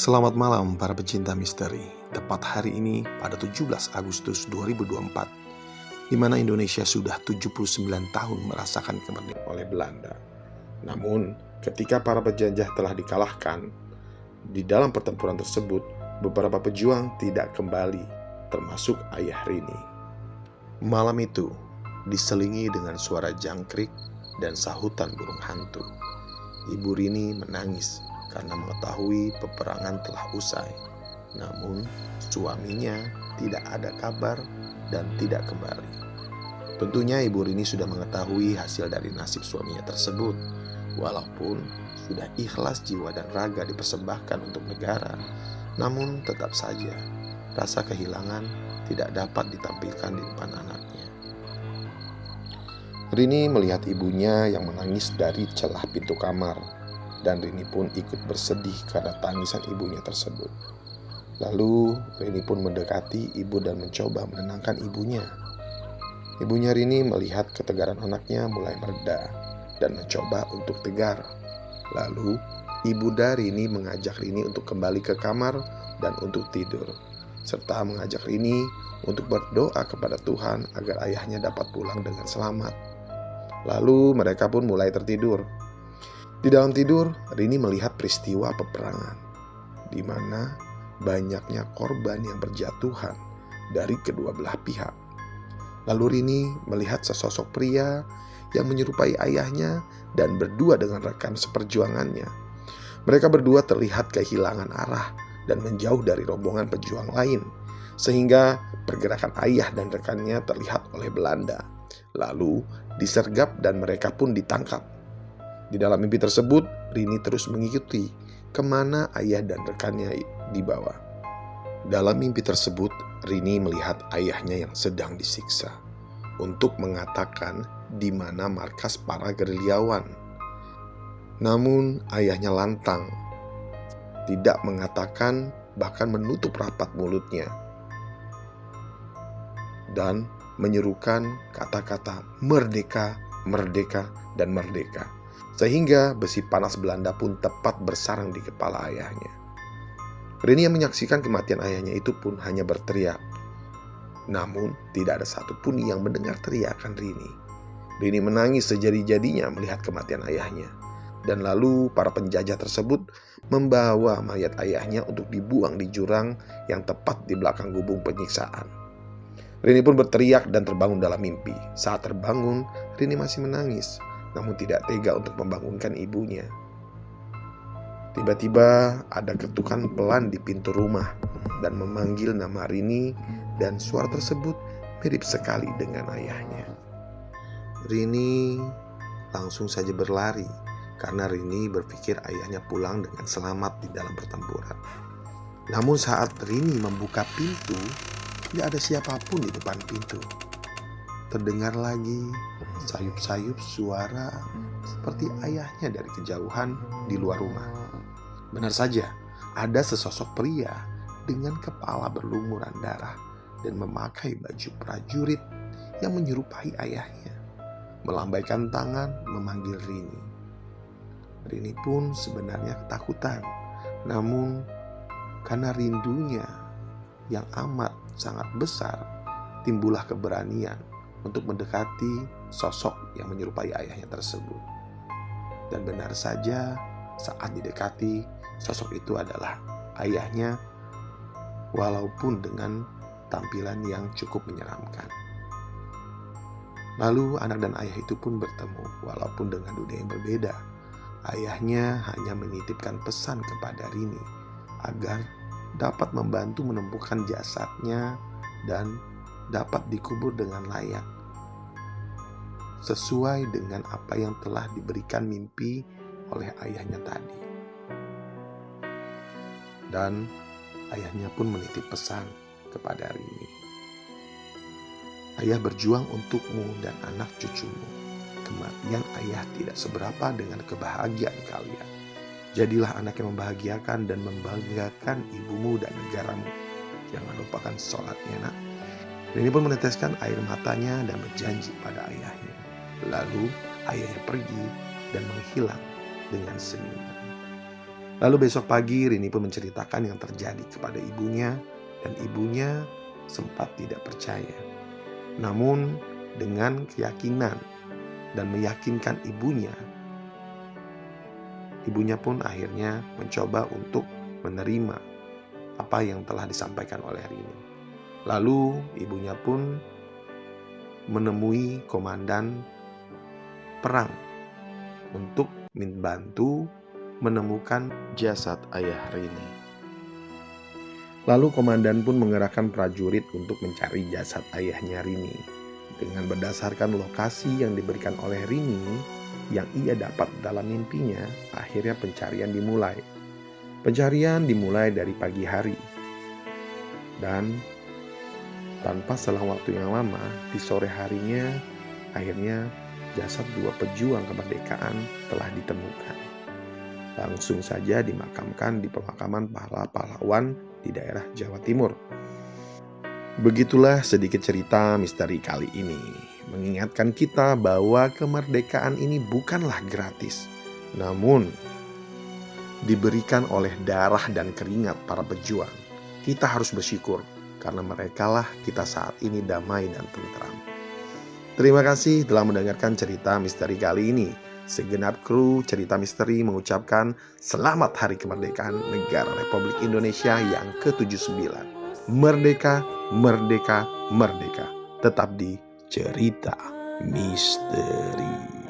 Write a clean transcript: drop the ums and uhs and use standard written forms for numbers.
Selamat malam para pecinta misteri. Tepat hari ini pada 17 Agustus 2024, di mana Indonesia sudah 79 tahun merasakan kemerdekaan oleh Belanda. Namun, ketika para penjajah telah dikalahkan, di dalam pertempuran tersebut, beberapa pejuang tidak kembali, termasuk ayah Rini. Malam itu, diselingi dengan suara jangkrik dan sahutan burung hantu. Ibu Rini menangis karena mengetahui peperangan telah usai. Namun, suaminya tidak ada kabar dan tidak kembali. Tentunya Ibu Rini sudah mengetahui hasil dari nasib suaminya tersebut. Walaupun sudah ikhlas jiwa dan raga dipersembahkan untuk negara, namun tetap saja rasa kehilangan tidak dapat ditampilkan di depan anaknya. Rini melihat ibunya yang menangis dari celah pintu kamar, dan Rini pun ikut bersedih karena tangisan ibunya tersebut. Lalu Rini pun mendekati ibu dan mencoba menenangkan ibunya. Ibunya Rini melihat ketegaran anaknya mulai mereda dan mencoba untuk tegar. Lalu ibunda Rini mengajak Rini untuk kembali ke kamar dan untuk tidur, serta mengajak Rini untuk berdoa kepada Tuhan agar ayahnya dapat pulang dengan selamat. Lalu mereka pun mulai tertidur. Di dalam tidur, Rini melihat peristiwa peperangan, di mana banyaknya korban yang berjatuhan dari kedua belah pihak. Lalu Rini melihat sesosok pria yang menyerupai ayahnya dan berdua dengan rekan seperjuangannya. Mereka berdua terlihat kehilangan arah dan menjauh dari rombongan pejuang lain, sehingga pergerakan ayah dan rekannya terlihat oleh Belanda. Lalu disergap dan mereka pun ditangkap. Di dalam mimpi tersebut, Rini terus mengikuti kemana ayah dan rekannya dibawa. Dalam mimpi tersebut, Rini melihat ayahnya yang sedang disiksa untuk mengatakan di mana markas para gerilyawan. Namun ayahnya lantang, tidak mengatakan, bahkan menutup rapat mulutnya, dan menyerukan kata-kata merdeka, merdeka, dan merdeka. Sehingga besi panas Belanda pun tepat bersarang di kepala ayahnya. Rini yang menyaksikan kematian ayahnya itu pun hanya berteriak. Namun tidak ada satupun yang mendengar teriakan Rini. Rini menangis sejadi-jadinya melihat kematian ayahnya. Dan lalu para penjajah tersebut membawa mayat ayahnya untuk dibuang di jurang yang tepat di belakang gubung penyiksaan. Rini pun berteriak dan terbangun dalam mimpi. Saat terbangun, Rini masih menangis, namun tidak tega untuk membangunkan ibunya. Tiba-tiba ada ketukan pelan di pintu rumah dan memanggil nama Rini, dan suara tersebut mirip sekali dengan ayahnya. Rini langsung saja berlari karena Rini berpikir ayahnya pulang dengan selamat di dalam pertempuran. Namun saat Rini membuka pintu, tidak ada siapapun di depan pintu. Terdengar lagi sayup-sayup suara seperti ayahnya dari kejauhan di luar rumah. Benar saja, ada sesosok pria dengan kepala berlumuran darah dan memakai baju prajurit yang menyerupai ayahnya, melambaikan tangan memanggil Rini. Rini pun sebenarnya ketakutan, namun karena rindunya yang amat sangat besar, timbullah keberanian untuk mendekati sosok yang menyerupai ayahnya tersebut. Dan benar saja, saat didekati, sosok itu adalah ayahnya, walaupun dengan tampilan yang cukup menyeramkan. Lalu anak dan ayah itu pun bertemu, walaupun dengan dunia yang berbeda. Ayahnya hanya menitipkan pesan kepada Rini agar dapat membantu menemukan jasadnya dan dapat dikubur dengan layak, sesuai dengan apa yang telah diberikan mimpi oleh ayahnya tadi. Dan ayahnya pun menitip pesan kepada Rini. Ayah berjuang untukmu dan anak cucumu. Kematian ayah tidak seberapa dengan kebahagiaan kalian. Jadilah anak yang membahagiakan dan membanggakan ibumu dan negaramu. Jangan lupakan sholatnya, nak. Rini pun meneteskan air matanya dan berjanji pada ayahnya. Lalu ayahnya pergi dan menghilang dengan senyuman. Lalu besok pagi Rini pun menceritakan yang terjadi kepada ibunya, dan ibunya sempat tidak percaya. Namun dengan keyakinan dan meyakinkan ibunya pun akhirnya mencoba untuk menerima apa yang telah disampaikan oleh Rini. Lalu ibunya pun menemui komandan perang untuk membantu menemukan jasad ayah Rini. Lalu komandan pun mengerahkan prajurit untuk mencari jasad ayahnya Rini. Dengan berdasarkan lokasi yang diberikan oleh Rini yang ia dapat dalam mimpinya, akhirnya pencarian dimulai. Pencarian dimulai dari pagi hari. Dan tanpa selang waktu yang lama, di sore harinya, akhirnya jasad dua pejuang kemerdekaan telah ditemukan. Langsung saja dimakamkan di pemakaman pahlawan di daerah Jawa Timur. Begitulah sedikit cerita misteri kali ini, mengingatkan kita bahwa kemerdekaan ini bukanlah gratis, namun diberikan oleh darah dan keringat para pejuang. Kita harus bersyukur, karena merekalah kita saat ini damai dan tentram. Terima kasih telah mendengarkan cerita misteri kali ini. Segenap kru cerita misteri mengucapkan selamat Hari Kemerdekaan Negara Republik Indonesia yang ke-79. Merdeka, merdeka, merdeka. Tetap di cerita misteri.